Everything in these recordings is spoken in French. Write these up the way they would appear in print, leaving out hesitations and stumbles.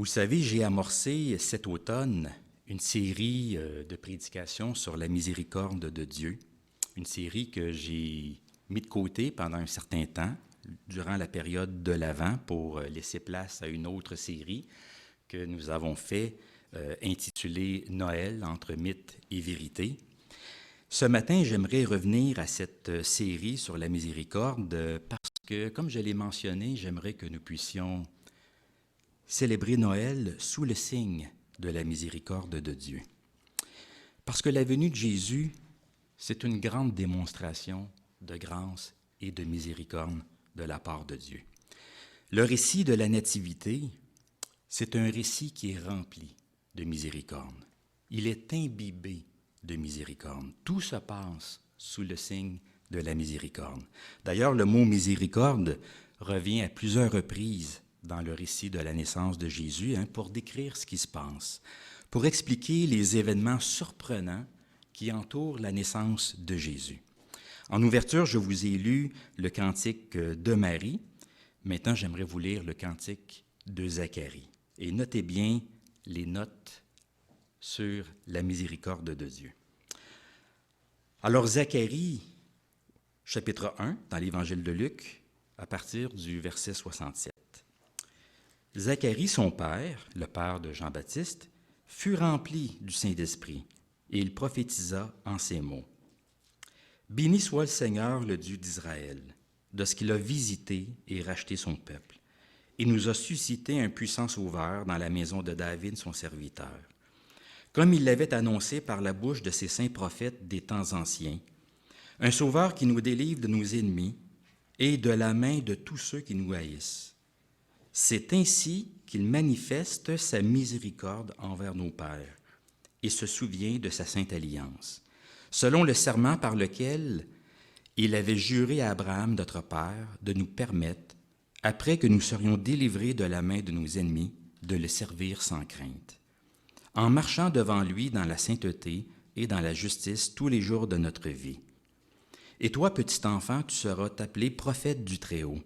Vous le savez, j'ai amorcé cet automne une série de prédications sur la miséricorde de Dieu, une série que j'ai mis de côté pendant un certain temps, durant la période de l'Avent, pour laisser place à une autre série que nous avons fait, intitulée Noël entre mythe et vérité. Ce matin, j'aimerais revenir à cette série sur la miséricorde parce que, comme je l'ai mentionné, j'aimerais que nous puissions célébrer Noël sous le signe de la miséricorde de Dieu. Parce que la venue de Jésus, c'est une grande démonstration de grâce et de miséricorde de la part de Dieu. Le récit de la Nativité, c'est un récit qui est rempli de miséricorde. Il est imbibé de miséricorde. Tout se passe sous le signe de la miséricorde. D'ailleurs, le mot miséricorde revient à plusieurs reprises dans le récit de la naissance de Jésus pour décrire ce qui se passe, pour expliquer les événements surprenants qui entourent la naissance de Jésus. En ouverture, je vous ai lu le cantique de Marie. Maintenant, j'aimerais vous lire le cantique de Zacharie. Et notez bien les notes sur la miséricorde de Dieu. Alors, Zacharie, chapitre 1, dans l'Évangile de Luc, à partir du verset 67. Zacharie, son père, le père de Jean-Baptiste, fut rempli du Saint-Esprit, et il prophétisa en ces mots. « Béni soit le Seigneur, le Dieu d'Israël, de ce qu'il a visité et racheté son peuple. Il nous a suscité un puissant sauveur dans la maison de David, son serviteur. Comme il l'avait annoncé par la bouche de ses saints prophètes des temps anciens, un sauveur qui nous délivre de nos ennemis et de la main de tous ceux qui nous haïssent. C'est ainsi qu'il manifeste sa miséricorde envers nos pères et se souvient de sa sainte alliance, selon le serment par lequel il avait juré à Abraham, notre père, de nous permettre, après que nous serions délivrés de la main de nos ennemis, de le servir sans crainte, en marchant devant lui dans la sainteté et dans la justice tous les jours de notre vie. Et toi, petit enfant, tu seras appelé prophète du Très-Haut,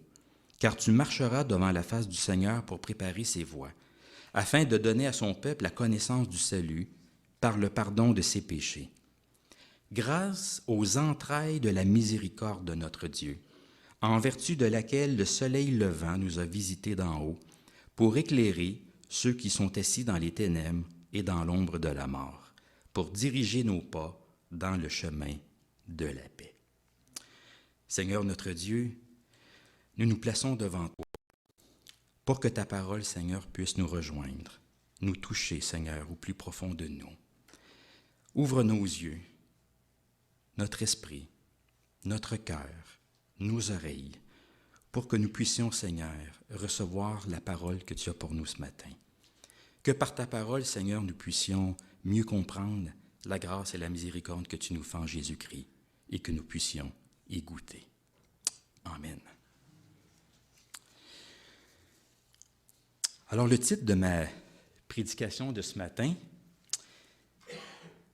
car tu marcheras devant la face du Seigneur pour préparer ses voies, afin de donner à son peuple la connaissance du salut par le pardon de ses péchés. Grâce aux entrailles de la miséricorde de notre Dieu, en vertu de laquelle le soleil levant nous a visités d'en haut, pour éclairer ceux qui sont assis dans les ténèbres et dans l'ombre de la mort, pour diriger nos pas dans le chemin de la paix. » Seigneur notre Dieu, nous nous plaçons devant toi pour que ta parole, Seigneur, puisse nous rejoindre, nous toucher, Seigneur, au plus profond de nous. Ouvre nos yeux, notre esprit, notre cœur, nos oreilles, pour que nous puissions, Seigneur, recevoir la parole que tu as pour nous ce matin. Que par ta parole, Seigneur, nous puissions mieux comprendre la grâce et la miséricorde que tu nous fais en Jésus-Christ et que nous puissions y goûter. Amen. Alors, le titre de ma prédication de ce matin,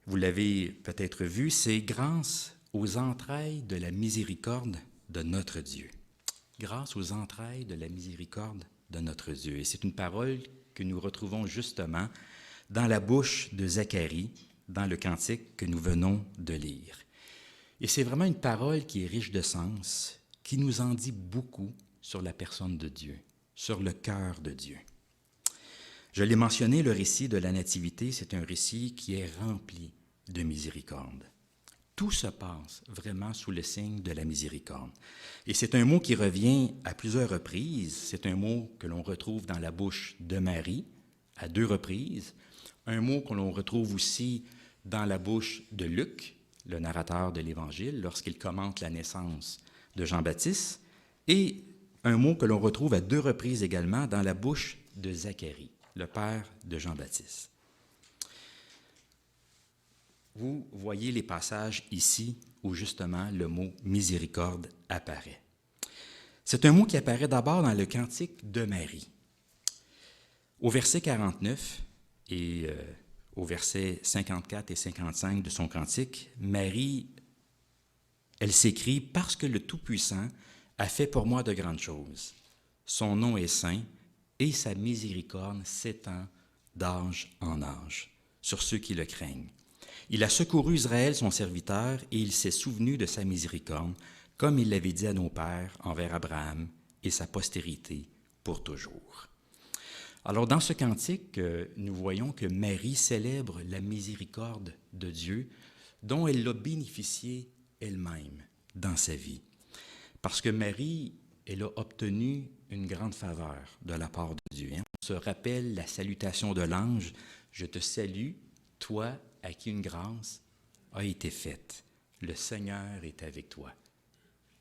vous l'avez peut-être vu, c'est « Grâce aux entrailles de la miséricorde de notre Dieu ». Grâce aux entrailles de la miséricorde de notre Dieu. Et c'est une parole que nous retrouvons justement dans la bouche de Zacharie, dans le cantique que nous venons de lire. Et c'est vraiment une parole qui est riche de sens, qui nous en dit beaucoup sur la personne de Dieu, sur le cœur de Dieu. Je l'ai mentionné, le récit de la Nativité, c'est un récit qui est rempli de miséricorde. Tout se passe vraiment sous le signe de la miséricorde. Et c'est un mot qui revient à plusieurs reprises. C'est un mot que l'on retrouve dans la bouche de Marie à 2 reprises. Un mot que l'on retrouve aussi dans la bouche de Luc, le narrateur de l'Évangile, lorsqu'il commente la naissance de Jean-Baptiste. Et un mot que l'on retrouve à 2 reprises également dans la bouche de Zacharie, le père de Jean-Baptiste. Vous voyez les passages ici où justement le mot « miséricorde » apparaît. C'est un mot qui apparaît d'abord dans le cantique de Marie. Au verset 49 et au verset 54 et 55 de son cantique, Marie, elle s'écrie « Parce que le Tout-Puissant a fait pour moi de grandes choses. Son nom est saint et sa miséricorde s'étend d'âge en âge sur ceux qui le craignent. Il a secouru Israël, son serviteur, et il s'est souvenu de sa miséricorde, comme il l'avait dit à nos pères envers Abraham et sa postérité pour toujours. Alors, dans ce cantique, nous voyons que Marie célèbre la miséricorde de Dieu dont elle a bénéficié elle-même dans sa vie. Parce que Marie, elle a obtenu une grande faveur de la part de Dieu. On se rappelle la salutation de l'ange, « Je te salue, toi à qui une grâce a été faite. Le Seigneur est avec toi. »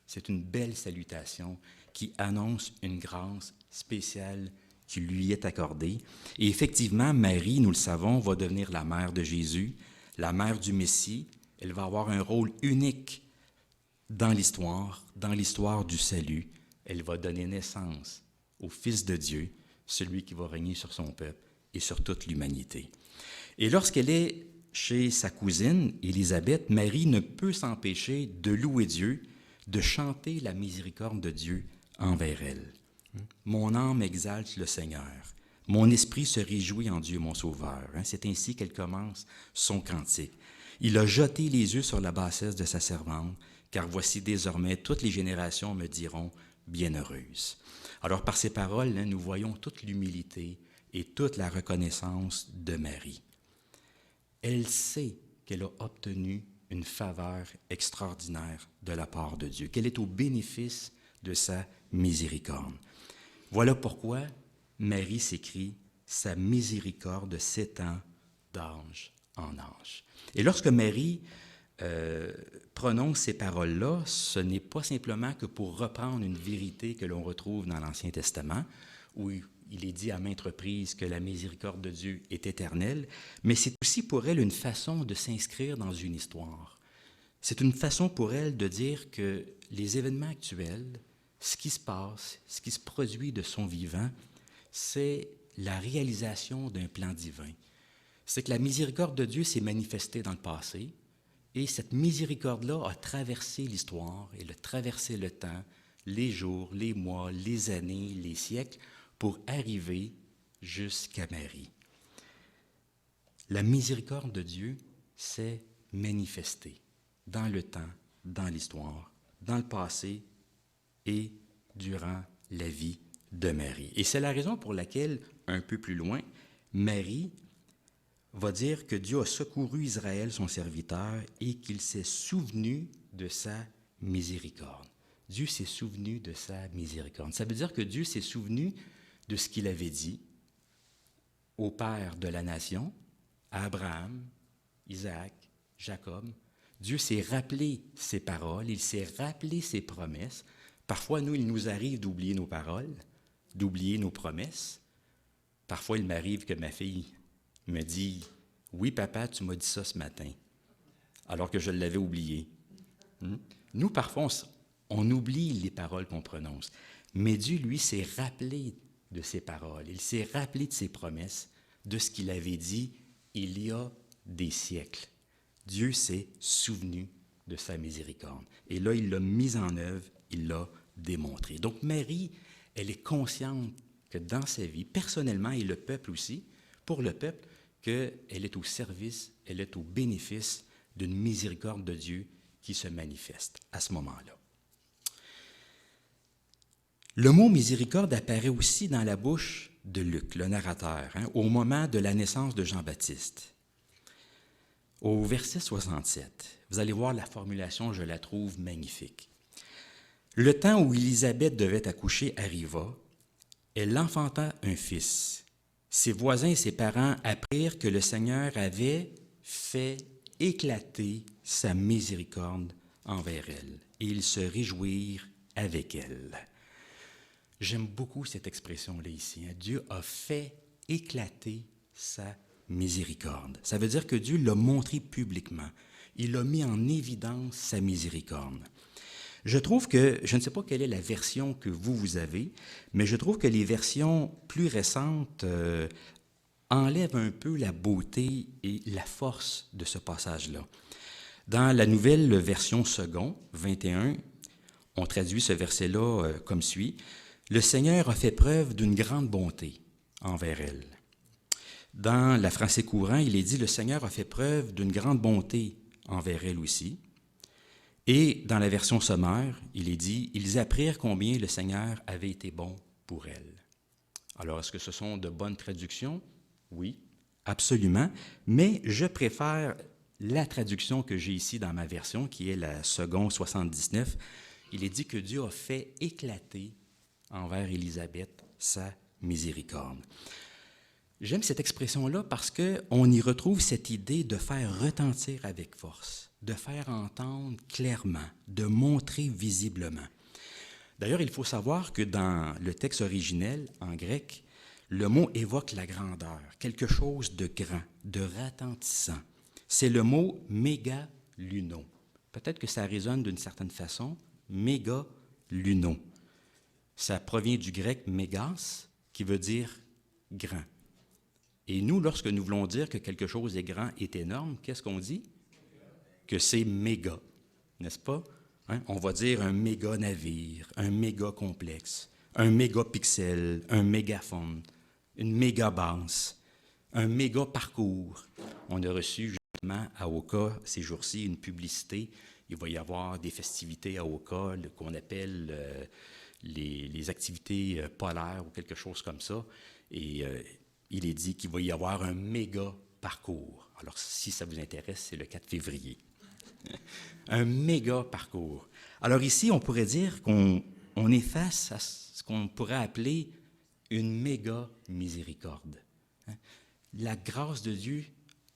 C'est une belle salutation qui annonce une grâce spéciale qui lui est accordée. Et effectivement, Marie, nous le savons, va devenir la mère de Jésus, la mère du Messie. Elle va avoir un rôle unique dans l'histoire du salut. Elle va donner naissance au Fils de Dieu, celui qui va régner sur son peuple et sur toute l'humanité. Et lorsqu'elle est chez sa cousine, Élisabeth, Marie ne peut s'empêcher de louer Dieu, de chanter la miséricorde de Dieu envers elle. Mon âme exalte le Seigneur. Mon esprit se réjouit en Dieu, mon Sauveur. C'est ainsi qu'elle commence son cantique. Il a jeté les yeux sur la bassesse de sa servante, car voici désormais toutes les générations me diront bienheureuse. Alors par ces paroles, nous voyons toute l'humilité et toute la reconnaissance de Marie. Elle sait qu'elle a obtenu une faveur extraordinaire de la part de Dieu, qu'elle est au bénéfice de sa miséricorde. Voilà pourquoi Marie s'écrie « Sa miséricorde s'étend d'âge en âge ». Et lorsque Marie prononce ces paroles-là, ce n'est pas simplement que pour reprendre une vérité que l'on retrouve dans l'Ancien Testament, où il est dit à maintes reprises que la miséricorde de Dieu est éternelle, mais c'est aussi pour elle une façon de s'inscrire dans une histoire. C'est une façon pour elle de dire que les événements actuels, ce qui se passe, ce qui se produit de son vivant, c'est la réalisation d'un plan divin. C'est que la miséricorde de Dieu s'est manifestée dans le passé, et cette miséricorde-là a traversé l'histoire, elle a traversé le temps, les jours, les mois, les années, les siècles, pour arriver jusqu'à Marie. La miséricorde de Dieu s'est manifestée dans le temps, dans l'histoire, dans le passé et durant la vie de Marie. Et c'est la raison pour laquelle, un peu plus loin, Marie va dire que Dieu a secouru Israël, son serviteur, et qu'il s'est souvenu de sa miséricorde. Dieu s'est souvenu de sa miséricorde. Ça veut dire que Dieu s'est souvenu de ce qu'il avait dit au père de la nation, à Abraham, Isaac, Jacob. Dieu s'est rappelé ses paroles, il s'est rappelé ses promesses. Parfois, nous, il nous arrive d'oublier nos paroles, d'oublier nos promesses. Parfois, il m'arrive que ma fille me dit « Oui, papa, tu m'as dit ça ce matin », alors que je l'avais oublié. Nous, parfois, on oublie les paroles qu'on prononce. Mais Dieu, lui, s'est rappelé de ses paroles. Il s'est rappelé de ses promesses, de ce qu'il avait dit il y a des siècles. Dieu s'est souvenu de sa miséricorde. Et là, il l'a mise en œuvre, il l'a démontré. Donc, Marie, elle est consciente que dans sa vie, personnellement, et le peuple aussi, pour le peuple, qu'elle est au service, elle est au bénéfice d'une miséricorde de Dieu qui se manifeste à ce moment-là. Le mot miséricorde apparaît aussi dans la bouche de Luc, le narrateur, au moment de la naissance de Jean-Baptiste. Au verset 67, vous allez voir la formulation, je la trouve magnifique. Le temps où Élisabeth devait accoucher arriva, elle enfanta un fils. Ses voisins et ses parents apprirent que le Seigneur avait fait éclater sa miséricorde envers elle, et ils se réjouirent avec elle. J'aime beaucoup cette expression-là ici. Dieu a fait éclater sa miséricorde. Ça veut dire que Dieu l'a montré publiquement. Il a mis en évidence sa miséricorde. Je trouve que, je ne sais pas quelle est la version que vous avez, mais je trouve que les versions plus récentes enlèvent un peu la beauté et la force de ce passage-là. Dans la nouvelle version second, 21, on traduit ce verset-là comme suit. « Le Seigneur a fait preuve d'une grande bonté envers elle. Dans la français courant, il est dit « Le Seigneur a fait preuve d'une grande bonté envers elle aussi ». Et dans la version sommaire, il est dit « Ils apprirent combien le Seigneur avait été bon pour elle ». Alors, est-ce que ce sont de bonnes traductions? Oui, absolument, mais je préfère la traduction que j'ai ici dans ma version, qui est la seconde 79. Il est dit que Dieu a fait éclater envers Élisabeth sa miséricorde. J'aime cette expression-là parce qu'on y retrouve cette idée de faire retentir avec force, de faire entendre clairement, de montrer visiblement. D'ailleurs, il faut savoir que dans le texte originel, en grec, le mot évoque la grandeur, quelque chose de grand, de retentissant. C'est le mot mégaluno. Peut-être que ça résonne d'une certaine façon, mégaluno. Ça provient du grec mégas, qui veut dire grand. Et nous, lorsque nous voulons dire que quelque chose est grand, est énorme, qu'est-ce qu'on dit? Que c'est méga, n'est-ce pas? Hein? On va dire un méga navire, un méga complexe, un mégapixel, un mégaphone, une méga basse, un méga parcours. On a reçu justement à Oka ces jours-ci une publicité. Il va y avoir des festivités à Oka qu'on appelle les activités polaires ou quelque chose comme ça. Et il est dit qu'il va y avoir un méga parcours. Alors, si ça vous intéresse, c'est le 4 février. Un méga parcours. Alors ici, on pourrait dire qu'on est face à ce qu'on pourrait appeler une méga miséricorde. La grâce de Dieu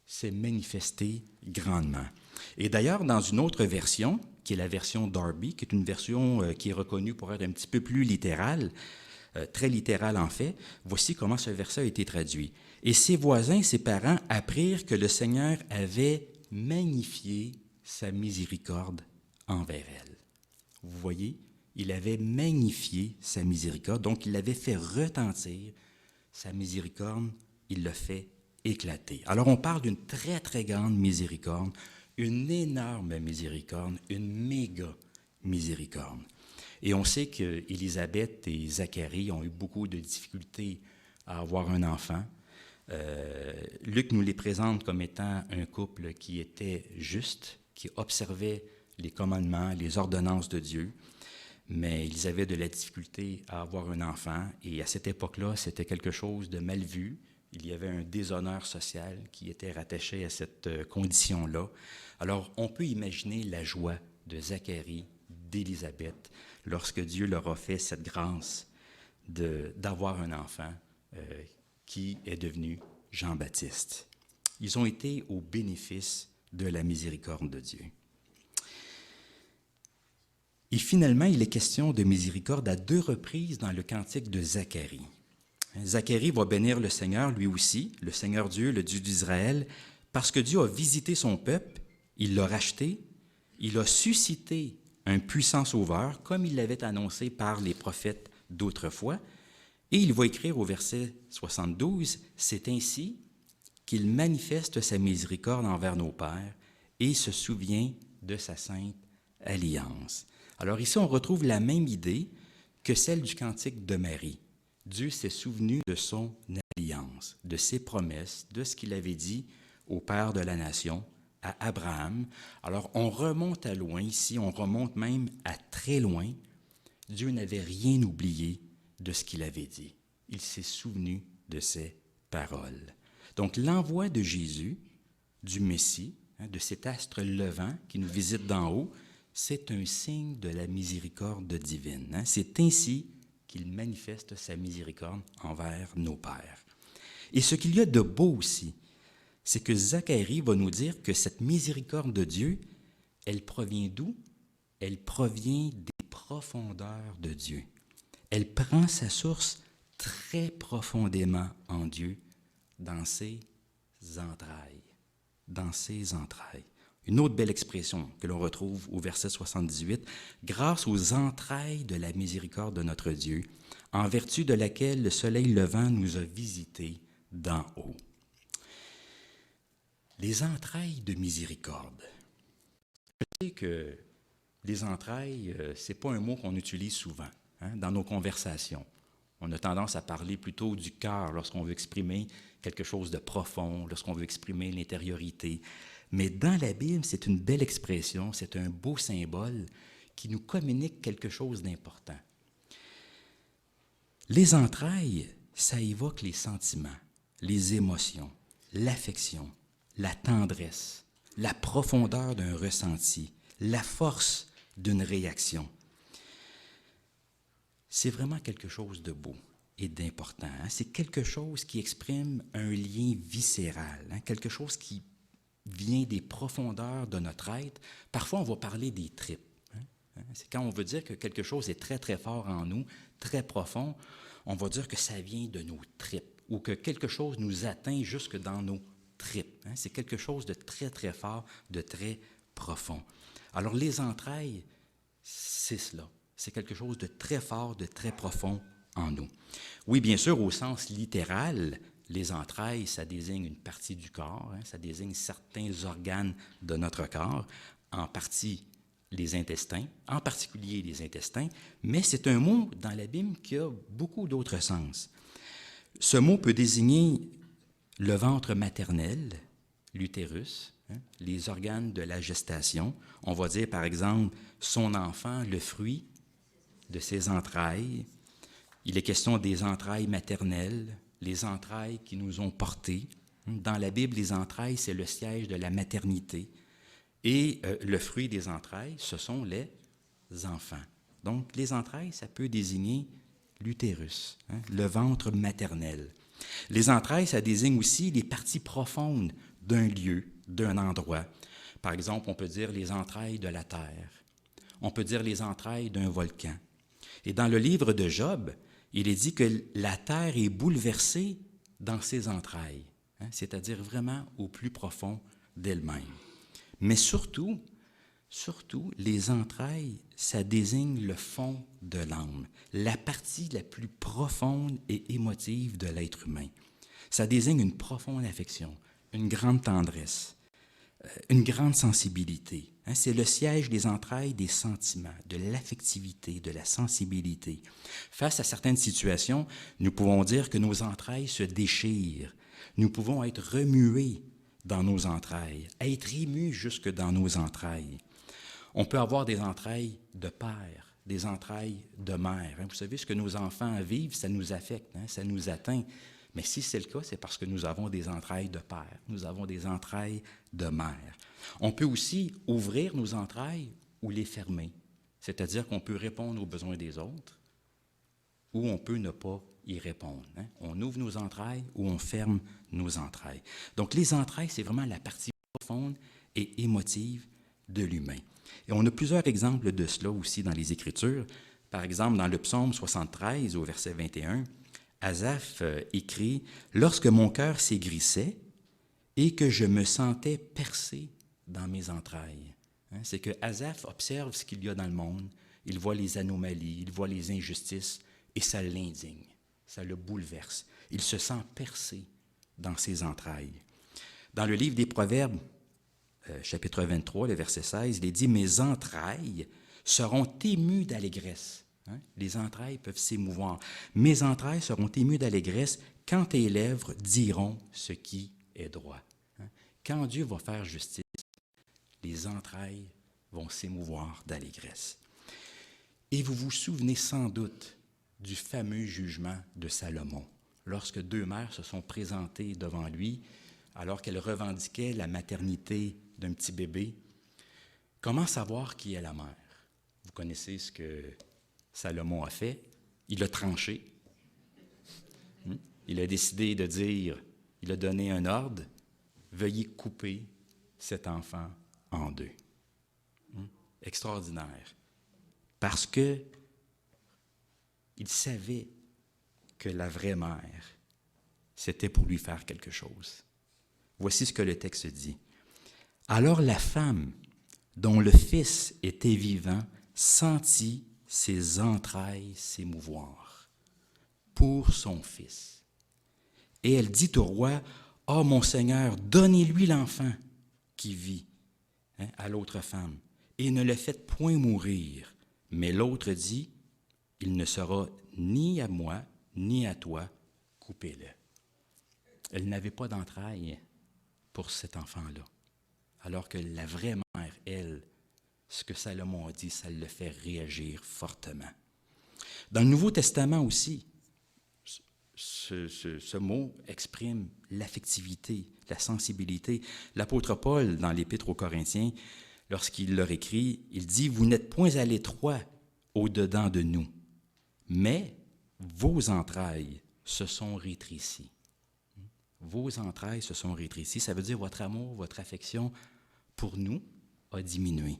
s'est manifestée grandement. Et d'ailleurs, dans une autre version, qui est la version Darby, qui est une version qui est reconnue pour être un petit peu plus littérale, très littérale en fait, voici comment ce verset a été traduit. « Et ses voisins, ses parents apprirent que le Seigneur avait magnifié sa miséricorde envers elle. » Vous voyez, il avait magnifié sa miséricorde, donc il avait fait retentir sa miséricorde, il l'a fait éclater. Alors on parle d'une très, très grande miséricorde, une énorme miséricorde, une méga miséricorde. Et on sait qu'Élisabeth et Zacharie ont eu beaucoup de difficultés à avoir un enfant. Luc nous les présente comme étant un couple qui était juste, qui observait les commandements, les ordonnances de Dieu, mais ils avaient de la difficulté à avoir un enfant. Et à cette époque-là, c'était quelque chose de mal vu. Il y avait un déshonneur social qui était rattaché à cette condition-là. Alors, on peut imaginer la joie de Zacharie, d'Élisabeth, lorsque Dieu leur a fait cette grâce d'avoir un enfant qui est devenu Jean-Baptiste. Ils ont été au bénéfice de la miséricorde de Dieu. Et finalement, il est question de miséricorde à 2 reprises dans le cantique de Zacharie. Zacharie va bénir le Seigneur, lui aussi, le Seigneur Dieu, le Dieu d'Israël, parce que Dieu a visité son peuple, il l'a racheté, il a suscité un puissant sauveur, comme il l'avait annoncé par les prophètes d'autrefois. Et il va écrire au verset 72, « C'est ainsi qu'il manifeste sa miséricorde envers nos pères et se souvient de sa sainte alliance. » Alors ici, on retrouve la même idée que celle du cantique de Marie. Dieu s'est souvenu de son alliance, de ses promesses, de ce qu'il avait dit au Père de la nation, à Abraham. Alors, on remonte à loin, ici, on remonte même à très loin. Dieu n'avait rien oublié de ce qu'il avait dit. Il s'est souvenu de ses paroles. Donc, l'envoi de Jésus, du Messie, de cet astre levant qui nous visite d'en haut, c'est un signe de la miséricorde divine. C'est ainsi qu'il manifeste sa miséricorde envers nos pères. Et ce qu'il y a de beau aussi, c'est que Zacharie va nous dire que cette miséricorde de Dieu, elle provient d'où? Elle provient des profondeurs de Dieu. Elle prend sa source très profondément en Dieu, dans ses entrailles. Dans ses entrailles. Une autre belle expression que l'on retrouve au verset 78, « Grâce aux entrailles de la miséricorde de notre Dieu, en vertu de laquelle le soleil levant nous a visités d'en haut. » Les entrailles de miséricorde. Je sais que les entrailles, ce n'est pas un mot qu'on utilise souvent. dans nos conversations. On a tendance à parler plutôt du cœur lorsqu'on veut exprimer quelque chose de profond, lorsqu'on veut exprimer l'intériorité. Mais dans la Bible, c'est une belle expression, c'est un beau symbole qui nous communique quelque chose d'important. Les entrailles, ça évoque les sentiments, les émotions, l'affection, la tendresse, la profondeur d'un ressenti, la force d'une réaction. C'est vraiment quelque chose de beau et d'important. C'est quelque chose qui exprime un lien viscéral, quelque chose qui vient des profondeurs de notre être. Parfois, on va parler des tripes. C'est quand on veut dire que quelque chose est très, très fort en nous, très profond, on va dire que ça vient de nos tripes ou que quelque chose nous atteint jusque dans nos tripes. C'est quelque chose de très, très fort, de très profond. Alors, les entrailles, c'est cela. C'est quelque chose de très fort, de très profond en nous. Oui, bien sûr, au sens littéral, les entrailles, ça désigne une partie du corps, ça désigne certains organes de notre corps, en partie les intestins, en particulier les intestins, mais c'est un mot dans la Bible qui a beaucoup d'autres sens. Ce mot peut désigner le ventre maternel, l'utérus, les organes de la gestation. On va dire, par exemple, son enfant, le fruit de ses entrailles. Il est question des entrailles maternelles, les entrailles qui nous ont portés. Dans la Bible, les entrailles, c'est le siège de la maternité. Et le fruit des entrailles, ce sont les enfants. Donc, les entrailles, ça peut désigner l'utérus, le ventre maternel. Les entrailles, ça désigne aussi les parties profondes d'un lieu, d'un endroit. Par exemple, on peut dire les entrailles de la terre. On peut dire les entrailles d'un volcan. Et dans le livre de Job, il est dit que la terre est bouleversée dans ses entrailles, c'est-à-dire vraiment au plus profond d'elle-même. Mais surtout, les entrailles, ça désigne le fond de l'âme, la partie la plus profonde et émotive de l'être humain. Ça désigne une profonde affection, une grande tendresse, une grande sensibilité. C'est le siège des entrailles des sentiments, de l'affectivité, de la sensibilité. Face à certaines situations, nous pouvons dire que nos entrailles se déchirent. Nous pouvons être remués dans nos entrailles, être émus jusque dans nos entrailles. On peut avoir des entrailles de père, des entrailles de mère. Vous savez, ce que nos enfants vivent, ça nous affecte, ça nous atteint. Mais si c'est le cas, c'est parce que nous avons des entrailles de père, nous avons des entrailles de mère. On peut aussi ouvrir nos entrailles ou les fermer, c'est-à-dire qu'on peut répondre aux besoins des autres ou on peut ne pas y répondre. On ouvre nos entrailles ou on ferme nos entrailles. Donc, les entrailles, c'est vraiment la partie profonde et émotive de l'humain. Et on a plusieurs exemples de cela aussi dans les Écritures. Par exemple, dans le psaume 73, au verset 21, Asaph écrit « Lorsque mon cœur s'aigrissait et que je me sentais percé dans mes entrailles. » C'est que Asaph observe ce qu'il y a dans le monde, il voit les anomalies, il voit les injustices, et ça l'indigne, ça le bouleverse. Il se sent percé dans ses entrailles. Dans le livre des Proverbes, chapitre 23, le verset 16, il est dit « Mes entrailles seront émues d'allégresse. » Les entrailles peuvent s'émouvoir. « Mes entrailles seront émues d'allégresse quand tes lèvres diront ce qui est droit. » Quand Dieu va faire justice, les entrailles vont s'émouvoir d'allégresse. Et vous vous souvenez sans doute du fameux jugement de Salomon, lorsque deux mères se sont présentées devant lui, alors qu'elles revendiquaient la maternité d'un petit bébé. Comment savoir qui est la mère? Vous connaissez ce que Salomon a fait. Il a tranché. Il a décidé de dire, il a donné un ordre, veuillez couper cet enfant en deux. Extraordinaire. Parce que il savait que la vraie mère, c'était pour lui faire quelque chose. Voici ce que le texte dit. Alors la femme, dont le fils était vivant, sentit ses entrailles s'émouvoir pour son fils. Et elle dit au roi, « Oh mon Seigneur, donnez-lui l'enfant qui vit à l'autre femme, et ne le faites point mourir. » Mais l'autre dit, il ne sera ni à moi, ni à toi, coupez-le. Elle n'avait pas d'entrailles pour cet enfant-là. Alors que la vraie mère, elle, ce que Salomon a dit, ça le fait réagir fortement. Dans le Nouveau Testament aussi, ce mot exprime l'affectivité, la sensibilité. L'apôtre Paul, dans l'Épître aux Corinthiens, lorsqu'il leur écrit, il dit « Vous n'êtes point à l'étroit au-dedans de nous, mais vos entrailles se sont rétrécies. » Vos entrailles se sont rétrécies. Ça veut dire votre amour, votre affection pour nous a diminué.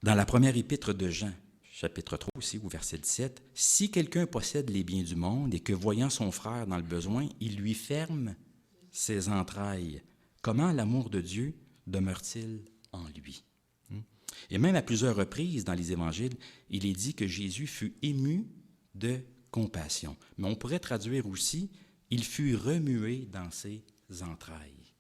Dans la première épître de Jean, chapitre 3 aussi, au verset 17, « Si quelqu'un possède les biens du monde et que, voyant son frère dans le besoin, il lui ferme ses entrailles, comment l'amour de Dieu demeure-t-il en lui? » Et même à plusieurs reprises dans les évangiles, il est dit que Jésus fut ému de compassion. Mais on pourrait traduire aussi, il fut remué dans ses entrailles.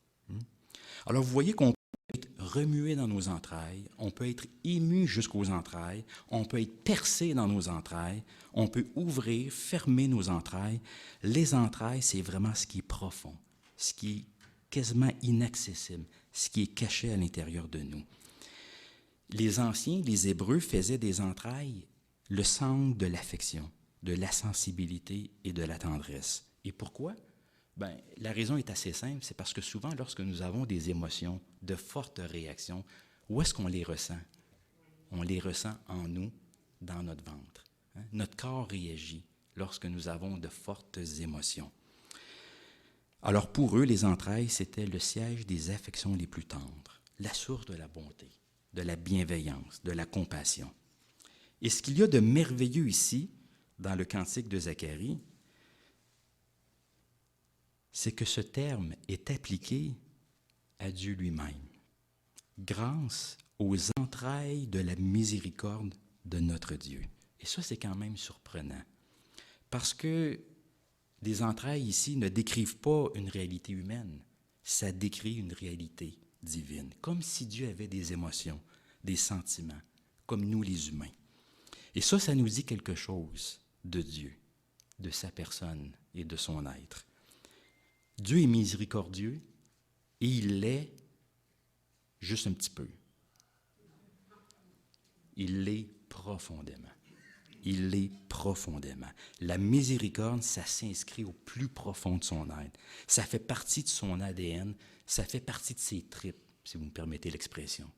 Alors vous voyez qu'on peut être remué dans nos entrailles, on peut être ému jusqu'aux entrailles, on peut être percé dans nos entrailles, on peut ouvrir, fermer nos entrailles. Les entrailles, c'est vraiment ce qui est profond, ce qui est quasiment inaccessible, ce qui est caché à l'intérieur de nous. Les anciens, les Hébreux, faisaient des entrailles le centre de l'affection, de la sensibilité et de la tendresse. Et pourquoi? Bien, la raison est assez simple, c'est parce que souvent, lorsque nous avons des émotions, de fortes réactions, où est-ce qu'on les ressent? On les ressent en nous, dans notre ventre. Notre corps réagit lorsque nous avons de fortes émotions. Alors pour eux, les entrailles, c'était le siège des affections les plus tendres, la source de la bonté, de la bienveillance, de la compassion. Et ce qu'il y a de merveilleux ici, dans le cantique de Zacharie, c'est que ce terme est appliqué à Dieu lui-même, grâce aux entrailles de la miséricorde de notre Dieu. Et ça, c'est quand même surprenant, parce que des entrailles ici ne décrivent pas une réalité humaine, ça décrit une réalité divine, comme si Dieu avait des émotions, des sentiments, comme nous les humains. Et ça nous dit quelque chose de Dieu, de sa personne et de son être. Dieu est miséricordieux et il l'est juste un petit peu. Il l'est profondément. Il l'est profondément. La miséricorde, ça s'inscrit au plus profond de son être. Ça fait partie de son ADN, ça fait partie de ses tripes, si vous me permettez l'expression.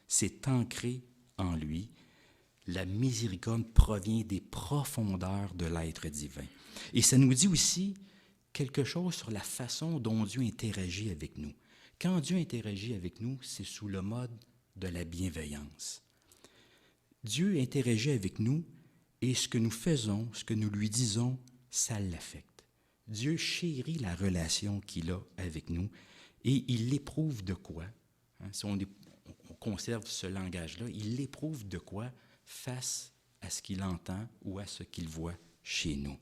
C'est ancré en lui. La miséricorde provient des profondeurs de l'être divin. Et ça nous dit aussi quelque chose sur la façon dont Dieu interagit avec nous. Quand Dieu interagit avec nous, c'est sous le mode de la bienveillance. Dieu interagit avec nous et ce que nous faisons, ce que nous lui disons, ça l'affecte. Dieu chérit la relation qu'il a avec nous et il l'éprouve de quoi? Si on conserve ce langage-là, il l'éprouve de quoi face à ce qu'il entend ou à ce qu'il voit chez nous.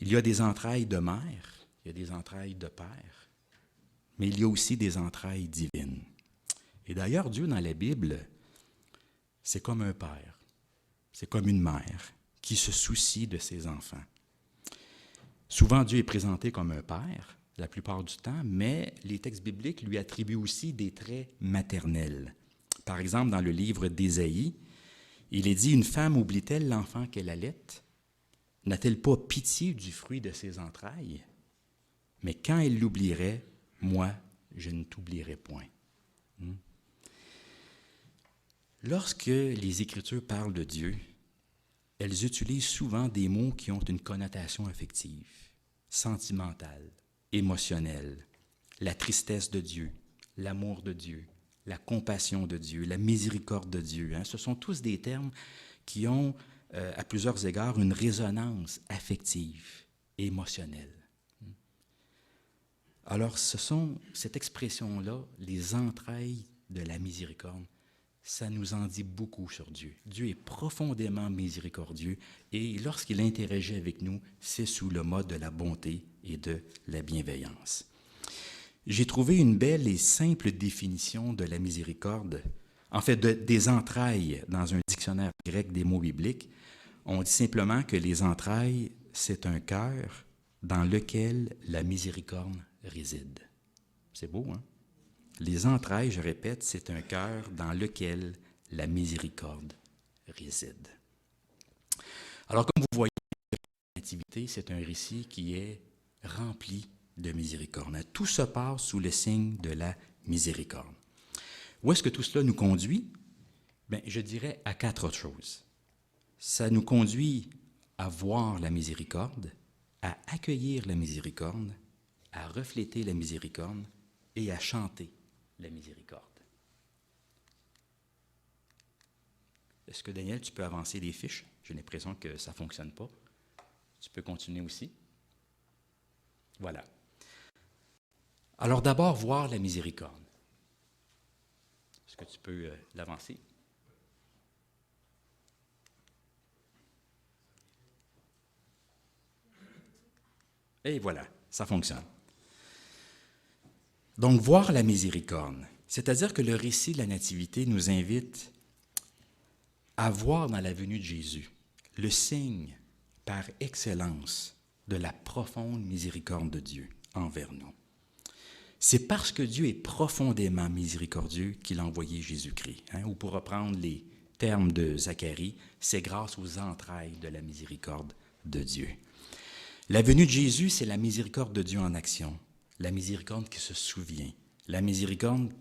Il y a des entrailles de mère, il y a des entrailles de père, mais il y a aussi des entrailles divines. Et d'ailleurs, Dieu, dans la Bible, c'est comme un père, c'est comme une mère qui se soucie de ses enfants. Souvent, Dieu est présenté comme un père, la plupart du temps, mais les textes bibliques lui attribuent aussi des traits maternels. Par exemple, dans le livre d'Ésaïe, il est dit « Une femme oublie-t-elle l'enfant qu'elle allait? N'a-t-elle pas pitié du fruit de ses entrailles? Mais quand elle l'oublierait, moi, je ne t'oublierai point. » Lorsque les Écritures parlent de Dieu, elles utilisent souvent des mots qui ont une connotation affective, sentimentale, émotionnelle, la tristesse de Dieu, l'amour de Dieu, la compassion de Dieu, la miséricorde de Dieu. Ce sont tous des termes qui ont, à plusieurs égards, une résonance affective, émotionnelle. Alors, cette expression-là, les entrailles de la miséricorde, ça nous en dit beaucoup sur Dieu. Dieu est profondément miséricordieux et lorsqu'il interagit avec nous, c'est sous le mode de la bonté et de la bienveillance. J'ai trouvé une belle et simple définition de la miséricorde En fait, des entrailles dans un dictionnaire grec des mots bibliques, on dit simplement que les entrailles, c'est un cœur dans lequel la miséricorde réside. C'est beau, hein? Les entrailles, je répète, c'est un cœur dans lequel la miséricorde réside. Alors, comme vous voyez, la Nativité, c'est un récit qui est rempli de miséricorde. Tout se passe sous le signe de la miséricorde. Où est-ce que tout cela nous conduit? Bien, je dirais à 4 autres choses. Ça nous conduit à voir la miséricorde, à accueillir la miséricorde, à refléter la miséricorde et à chanter la miséricorde. Est-ce que, Daniel, tu peux avancer les fiches? J'ai l'impression que ça ne fonctionne pas. Tu peux continuer aussi. Voilà. Alors d'abord, voir la miséricorde. Est-ce que tu peux l'avancer? Et voilà, ça fonctionne. Donc, voir la miséricorde, c'est-à-dire que le récit de la Nativité nous invite à voir dans la venue de Jésus le signe par excellence de la profonde miséricorde de Dieu envers nous. C'est parce que Dieu est profondément miséricordieux qu'il a envoyé Jésus-Christ. Ou pour reprendre les termes de Zacharie, c'est grâce aux entrailles de la miséricorde de Dieu. La venue de Jésus, c'est la miséricorde de Dieu en action, la miséricorde qui se souvient, la miséricorde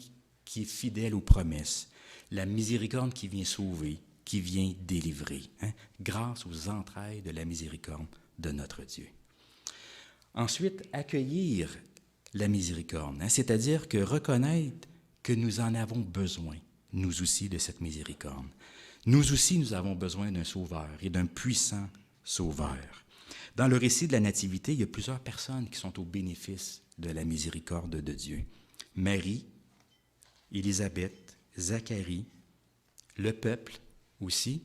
qui est fidèle aux promesses, la miséricorde qui vient sauver, qui vient délivrer, grâce aux entrailles de la miséricorde de notre Dieu. Ensuite, accueillir la miséricorde, c'est-à-dire que reconnaître que nous en avons besoin, nous aussi, de cette miséricorde. Nous aussi, nous avons besoin d'un sauveur et d'un puissant sauveur. Dans le récit de la Nativité, il y a plusieurs personnes qui sont au bénéfice de la miséricorde de Dieu. Marie, Élisabeth, Zacharie, le peuple aussi.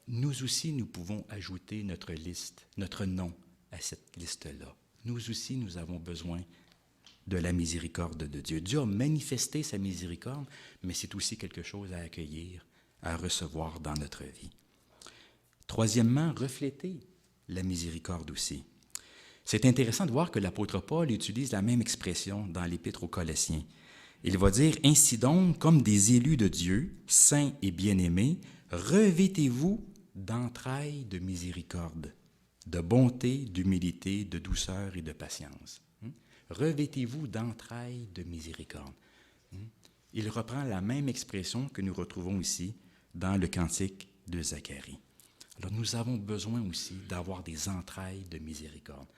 Nous aussi, nous pouvons ajouter notre liste, notre nom à cette liste-là. Nous aussi, nous avons besoin de la miséricorde de Dieu. Dieu a manifesté sa miséricorde, mais c'est aussi quelque chose à accueillir, à recevoir dans notre vie. Troisièmement, refléter la miséricorde aussi. C'est intéressant de voir que l'apôtre Paul utilise la même expression dans l'Épître aux Colossiens. Il va dire « Ainsi donc, comme des élus de Dieu, saints et bien-aimés, revêtez-vous d'entrailles de miséricorde, de bonté, d'humilité, de douceur et de patience. » Revêtez-vous d'entrailles de miséricorde. Il reprend la même expression que nous retrouvons ici dans le cantique de Zacharie. Alors nous avons besoin aussi d'avoir des entrailles de miséricorde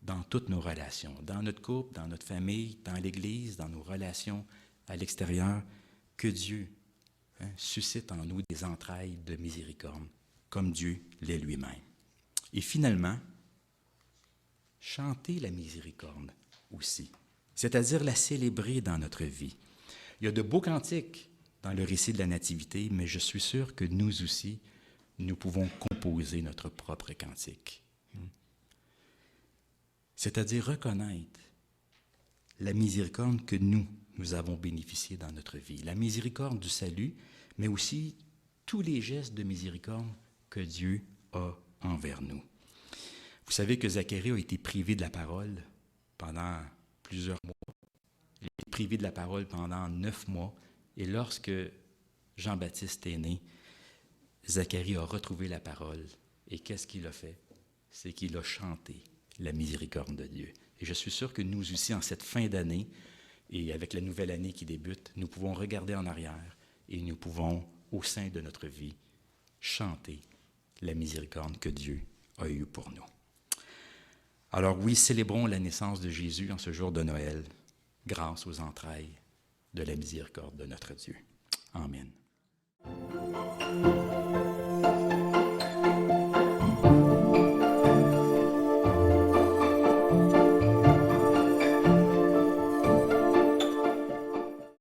dans toutes nos relations, dans notre couple, dans notre famille, dans l'Église, dans nos relations à l'extérieur, que Dieu suscite en nous des entrailles de miséricorde, comme Dieu l'est lui-même. Et finalement, chanter la miséricorde aussi, c'est-à-dire la célébrer dans notre vie. Il y a de beaux cantiques dans le récit de la Nativité, mais je suis sûr que nous aussi, nous pouvons composer notre propre cantique. C'est-à-dire reconnaître la miséricorde que nous avons bénéficié dans notre vie, la miséricorde du salut, mais aussi tous les gestes de miséricorde que Dieu a envers nous. Vous savez que Zacharie a été privé de la parole pendant plusieurs mois. Il a été privé de la parole pendant 9 mois. Et lorsque Jean-Baptiste est né, Zacharie a retrouvé la parole. Et qu'est-ce qu'il a fait? C'est qu'il a chanté la miséricorde de Dieu. Et je suis sûr que nous aussi, en cette fin d'année, et avec la nouvelle année qui débute, nous pouvons regarder en arrière et nous pouvons, au sein de notre vie, chanter la miséricorde que Dieu a eue pour nous. Alors oui, célébrons la naissance de Jésus en ce jour de Noël, grâce aux entrailles de la miséricorde de notre Dieu. Amen.